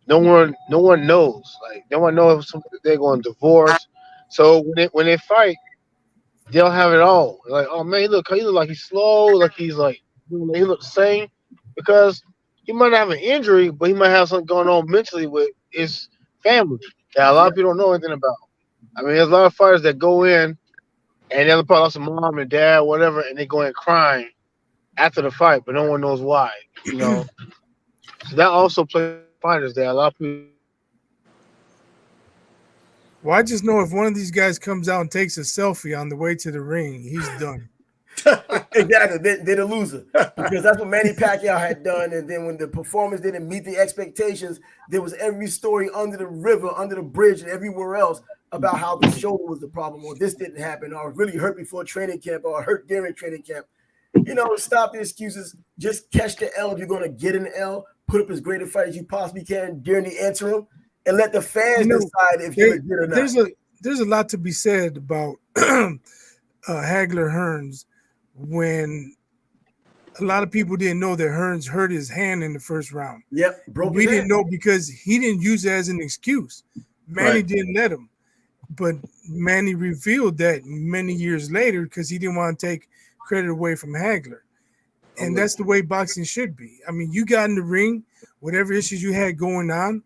no one knows. Like no one knows if they're going to divorce. So when they fight, they'll have it all. Like, oh man, he look like he's slow, like he looks sane, because he might have an injury, but he might have something going on mentally with his family that a lot of people don't know anything about. I mean, there's a lot of fighters that go in and they're probably lost a mom and dad, whatever, and they go in crying after the fight, but no one knows why. You know, so that also plays fighters there. A lot of people. Well, I just know if one of these guys comes out and takes a selfie on the way to the ring, he's done. Exactly, they're the loser, because that's what Manny Pacquiao had done. And then when the performance didn't meet the expectations, there was every story under the river, under the bridge, and everywhere else about how the shoulder was the problem, or this didn't happen, or really hurt before training camp, or hurt during training camp. You know, stop the excuses. Just catch the L if you're going to get an L. Put up as great a fight as you possibly can during the interim, and let the fans decide if you're good or not. There's a lot to be said about Hagler Hearns, when a lot of people didn't know that Hearns hurt his hand in the first round. Yep, we didn't know because he didn't use it as an excuse. Manny didn't let him, but Manny revealed that many years later because he didn't want to take credit away from Hagler. And that's the way boxing should be. I mean, you got in the ring, whatever issues you had going on,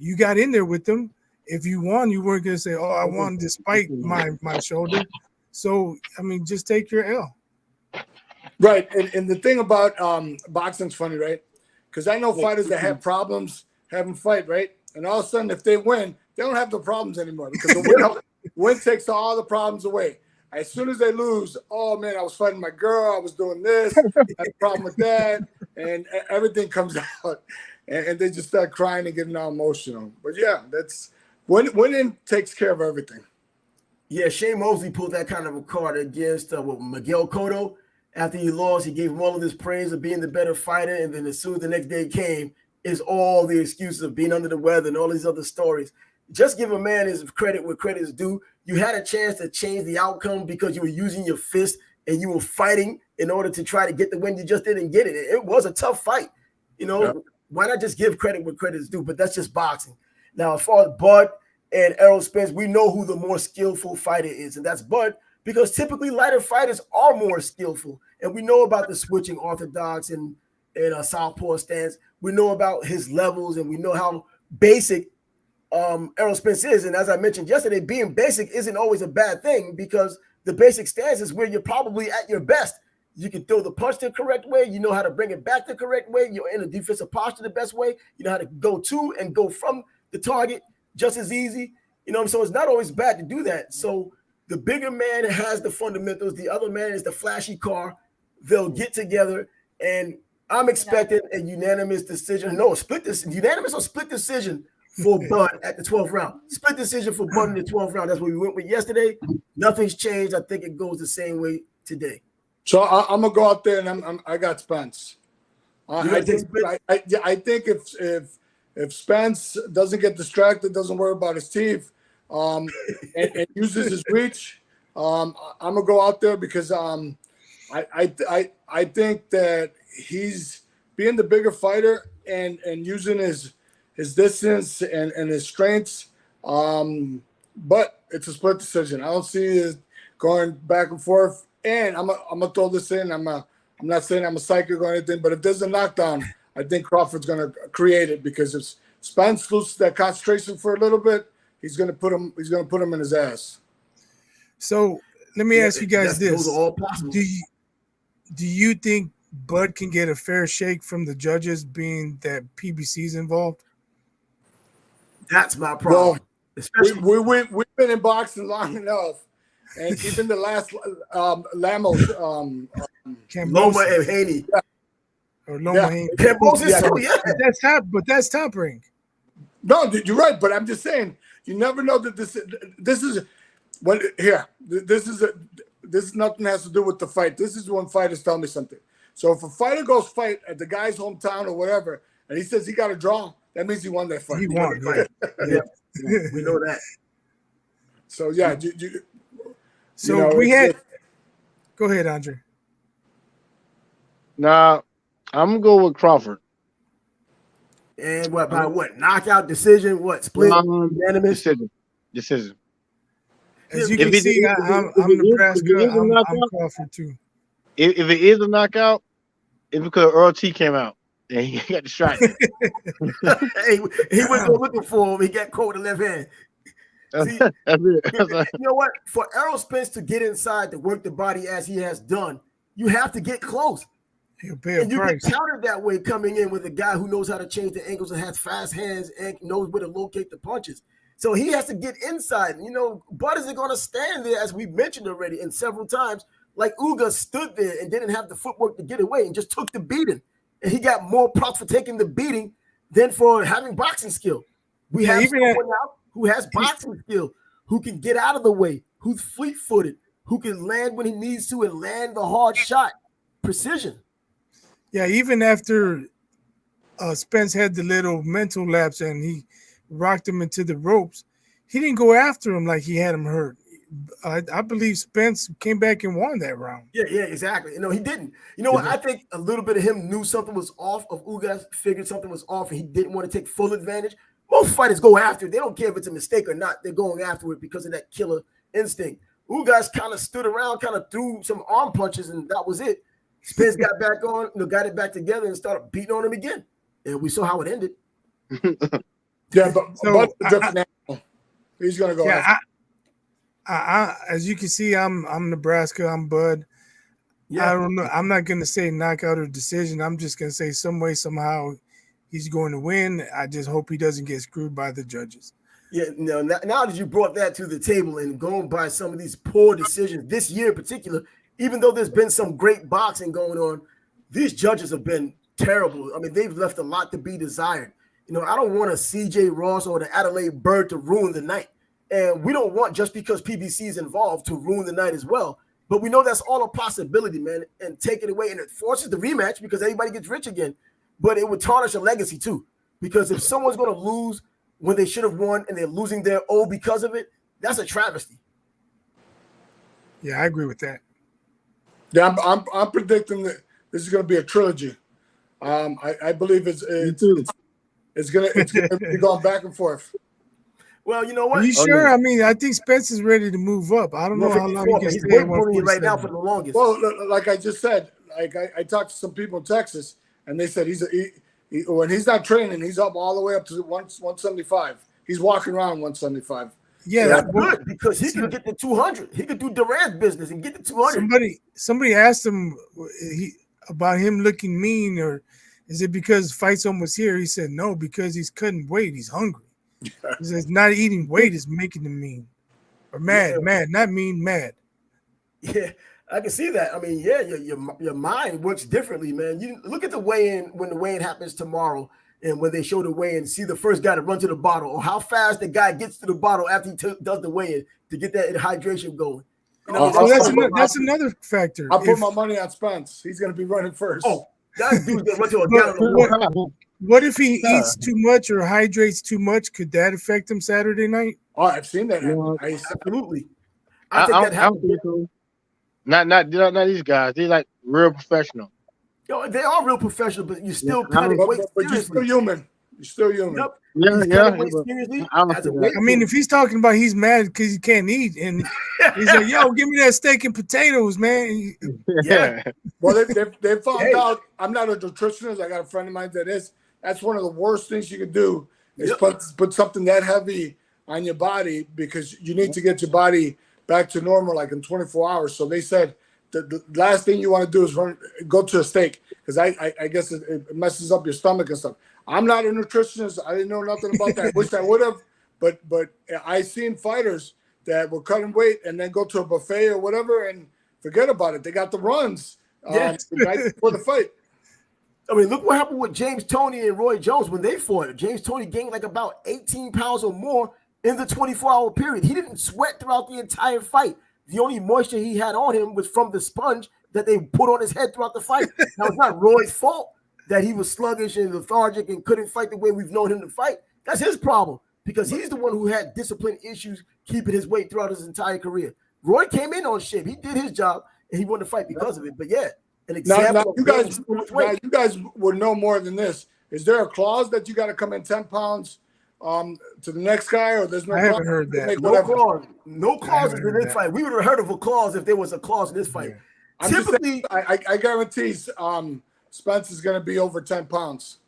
you got in there with them. If you won, you weren't going to say, oh, I won despite my shoulder. So, I mean, just take your L. Right. And the thing about boxing's funny, right? Because I know fighters that have problems having fight, right? And all of a sudden, if they win, they don't have the problems anymore because the win takes all the problems away. As soon as they lose, oh man, I was fighting my girl, I was doing this, I had a problem with that, and everything comes out, and they just start crying and getting all emotional. But yeah, that's winning takes care of everything. Yeah, Shane Mosley pulled that kind of a card against Miguel Cotto. After he lost, he gave him all of this praise of being the better fighter, and then as soon as the next day came, is all the excuses of being under the weather and all these other stories. Just give a man his credit where credit is due. You had a chance to change the outcome because you were using your fist and you were fighting in order to try to get the win. You just didn't get it. It was a tough fight. You know, Why not just give credit where credit is due? But that's just boxing. Now, as far as Bud, and Errol Spence, we know who the more skillful fighter is, and that's Bud, because typically lighter fighters are more skillful. And we know about the switching orthodox and southpaw stance. We know about his levels, and we know how basic Errol Spence is. And as I mentioned yesterday, being basic isn't always a bad thing, because the basic stance is where you're probably at your best. You can throw the punch the correct way. You know how to bring it back the correct way. You're in a defensive posture the best way. You know how to go to and go from the target just as easy. So it's not always bad to do that. So the bigger man has the fundamentals. The other man is the flashy car. They'll get together, and I'm expecting a unanimous decision. No, unanimous or split decision for Bud at the 12th round. Split decision for Bud in the 12th round. That's what we went with yesterday. Nothing's changed. I think it goes the same way today. So I'm gonna go out there, and I got Spence. I think if Spence doesn't get distracted, doesn't worry about his teeth, and uses his reach, I'm gonna go out there because I think that he's being the bigger fighter and using his distance and his strengths. But it's a split decision. I don't see it going back and forth. And I'm gonna throw this in. I'm not saying I'm a psychic or anything, but if there's a knockdown, I think Crawford's gonna create it, because if Spence loses that concentration for a little bit, he's gonna put him in his ass. So let me ask you guys this: those are all possible. Do you think Bud can get a fair shake from the judges, being that PBC's involved? That's my problem. Well, we've been in boxing long enough. And even the last Lamos, Loma and Haney. Yeah. Or Loma Haney. But that's top ring. No, you're right. But I'm just saying, you never know that this is when here. This is nothing has to do with the fight. This is when fighters tell me something. So if a fighter goes fight at the guy's hometown or whatever, and he says he got a draw, that means he won that fight. He won. Yeah. We know that. So yeah, Go ahead, Andre. Nah, I'm gonna go with Crawford. And what by what? Knockout decision? What split? Unanimous decision. As you can see, I'm Nebraska. I'm Crawford too. If it is a knockout, it's because Earl T came out and he got distracted. He went looking for him. He got caught with the left hand. See, you know what? For Errol Spence to get inside to work the body as he has done, you have to get close. He'll pay a price. Get countered that way coming in with a guy who knows how to change the angles and has fast hands and knows where to locate the punches. So he has to get inside. Bud isn't going to stand there, as we mentioned already and several times, like Uga stood there and didn't have the footwork to get away and just took the beating. And he got more props for taking the beating than for having boxing skill. We have someone now who has boxing skill, who can get out of the way, who's fleet-footed, who can land when he needs to and land the hard shot. Precision. Yeah, even after Spence had the little mental lapse and he rocked him into the ropes, he didn't go after him like he had him hurt. I believe Spence came back and won that round. Yeah, exactly. He didn't. What? I think a little bit of him knew something was off, of Ugas figured something was off, and he didn't want to take full advantage. Most fighters go after it. They don't care if it's a mistake or not. They're going after it because of that killer instinct. Ugas kind of stood around, kind of threw some arm punches, and that was it. Spence got back on, got it back together, and started beating on him again. And we saw how it ended. Yeah, but different animal. He's gonna go. Yeah, as you can see, I'm Nebraska. I'm Bud. Yeah. I don't know. I'm not gonna say knockout or decision. I'm just gonna say some way, somehow, he's going to win. I just hope he doesn't get screwed by the judges. Yeah, now that you brought that to the table and going by some of these poor decisions this year in particular, even though there's been some great boxing going on, these judges have been terrible. I mean, they've left a lot to be desired. I don't want a CJ Ross or the Adelaide Bird to ruin the night. And we don't want, just because PBC is involved, to ruin the night as well. But we know that's all a possibility, man, and take it away. And it forces the rematch because everybody gets rich again. But it would tarnish a legacy too, because if someone's going to lose when they should have won and they're losing their O because of it, that's a travesty. Yeah, I agree with that. Yeah, I'm predicting that this is going to be a trilogy. I believe it's going to be going back and forth. Well, you know Are what? you sure? I mean, I think Spence is ready to move up. I don't know how long he can He's stay at weight bullying right now 147. for the longest. Well, like I just said, like I talked to some people in Texas, and they said when he's not training, he's up all the way up to 175. He's walking around 175. Yeah, That's good because he could get to 200. He could do Durant's business and get to 200. Somebody asked him about him looking mean, or is it because Fight Zone was here? He said no, because he's cutting weight. He's hungry. He says not eating weight is making him mean or mad. Mad, not mean, mad. Yeah, I can see that. I mean, yeah, your mind works differently, man. You look at the weigh-in when the weigh-in happens tomorrow, and when they show the weigh-in, see the first guy to run to the bottle, or how fast the guy gets to the bottle after he does the weigh-in to get that hydration going. You know, that's another factor. I'll put my money on Spence. He's going to be running first. Oh, that dude's going to run to a gallon of water. What if he eats too much or hydrates too much? Could that affect him Saturday night? Oh, I've seen that. Absolutely. I think that happens. Not these guys. They're like real professional. Yo, they are real professional, but you're still cutting weight. But you're still human. You're still human. Yep. I mean, if he's talking about he's mad because he can't eat, and he's like, "Yo, give me that steak and potatoes, man." Yeah. Well, they found out. I'm not a nutritionist. I got a friend of mine that is. That's one of the worst things you could do is put something that heavy on your body, because you need to get your body back to normal like in 24 hours. So they said the last thing you want to do is go to a steak, because I guess it messes up your stomach and stuff. I'm not a nutritionist. I didn't know nothing about that. Wish I would have, but I seen fighters that were cutting weight and then go to a buffet or whatever and forget about it. They got the runs right before the fight. I mean, look what happened with James Toney and Roy Jones when they fought. James Toney gained like about 18 pounds or more in the 24-hour period. He didn't sweat throughout the entire fight. The only moisture he had on him was from the sponge that they put on his head throughout the fight. Now, it's not Roy's fault that he was sluggish and lethargic and couldn't fight the way we've known him to fight. That's his problem, because he's the one who had discipline issues keeping his weight throughout his entire career. Roy came in on shape. He did his job, and he won the fight because of it. But yeah, an example you guys would know more than this. Is there a clause that you got to come in 10 pounds to the next guy, or there's no? I haven't heard that. No clause in this fight. We would have heard of a clause if there was a clause in this fight. Yeah. Typically, I guarantee Spence is going to be over 10 pounds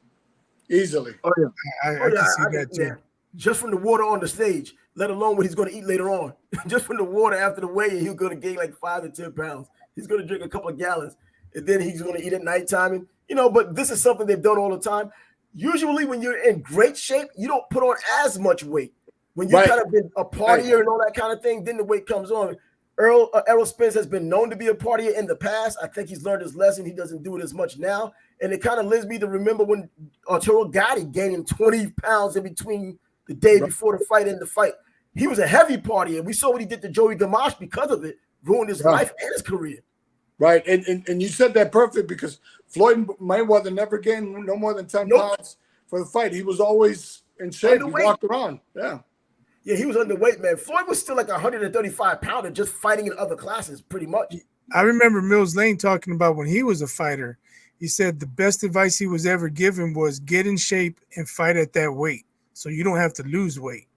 easily. Oh yeah, I can see that too. Yeah. Just from the water on the stage, let alone what he's going to eat later on. Just from the water after the weigh-in, he's going to gain like 5 to 10 pounds. He's going to drink a couple of gallons, and then he's going to eat at nighttime. And but this is something they've done all the time. Usually, when you're in great shape, you don't put on as much weight. When you've kind of been a partier and all that kind of thing, then the weight comes on. Errol Spence has been known to be a partier in the past. I think he's learned his lesson. He doesn't do it as much now. And it kind of leads me to remember when Arturo Gatti gained 20 pounds in between the day before the fight and the fight. He was a heavy partier. We saw what he did to Joey Gamache because of it, ruined his life and his career. Right. And you said that perfect, because Floyd Mayweather never gained no more than 10 pounds for the fight. He was always in shape. He walked around. Yeah. Yeah, he was underweight, man. Floyd was still like 135 pounder, just fighting in other classes, pretty much. I remember Mills Lane talking about when he was a fighter. He said the best advice he was ever given was get in shape and fight at that weight, so you don't have to lose weight.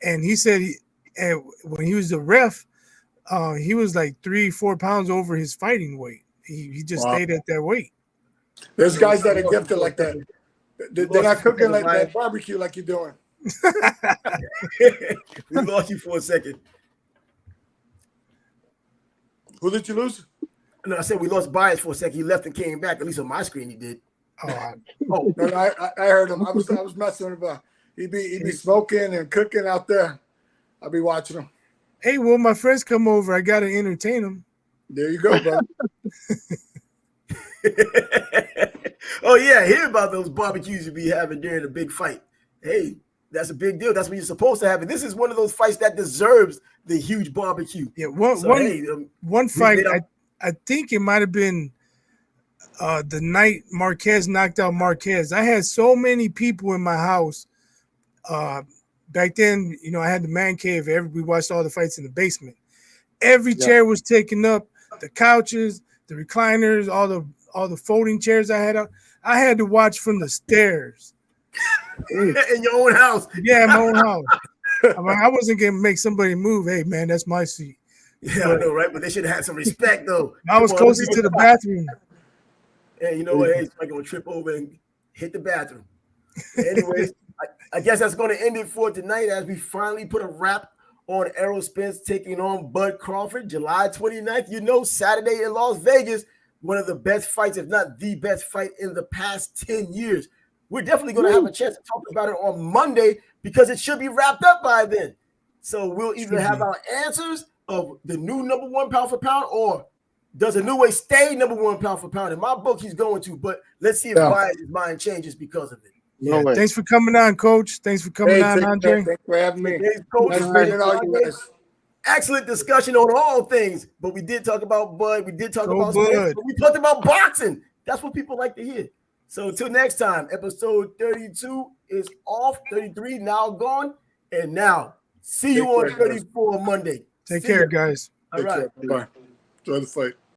And he said when he was a ref, he was like 3-4 pounds over his fighting weight. He just stayed at that weight. There's guys that are gifted like that. They're not cooking like that barbecue like you're doing. We lost you for a second. Who did you lose? No, I said we lost Bias for a second. He left and came back. At least on my screen, he did. No, I heard him. I was messing about. He'd be smoking and cooking out there. I'll be watching him. Hey, well, my friends come over. I gotta entertain them. There you go, bro. Oh yeah, hear about those barbecues you be having during a big fight. Hey, that's a big deal. That's what you're supposed to have. And this is one of those fights that deserves the huge barbecue. Yeah, one fight. I think it might have been the night Marquez knocked out Marquez. I had so many people in my house. Back then, I had the man cave. We watched all the fights in the basement. Every chair was taken up. The couches, the recliners, all the folding chairs I had up. I had to watch from the stairs. In your own house. Yeah, in my own house. I mean, I wasn't gonna make somebody move. Hey, man, that's my seat. Yeah, I know, right? But they should have had some respect, though. I was Come on, closest to the bathroom. Hey, you know what? Hey, I'm going to trip over and hit the bathroom. But anyways, I guess that's going to end it for tonight as we finally put a wrap on Errol Spence taking on Bud Crawford, July 29th. You know, Saturday in Las Vegas, one of the best fights, if not the best fight in the past 10 years. We're definitely going to have a chance to talk about it on Monday because it should be wrapped up by then. So we'll either have our answers of the new number one pound for pound, or does a new way stay number one pound for pound? In my book, he's going to, but let's see if his mind changes because of it. Yeah, thanks for coming on, Coach. Thanks for coming on, Andre. Thanks for having me. Thanks, Coach. Nice Excellent discussion on all things, but we did talk about Bud. We did talk about Bud. Spence, we talked about boxing. That's what people like to hear. So until next time, episode 32 is off, 33 now gone, and now see you on 34 Monday. Take care, guys. All right. Bye. Enjoy the fight.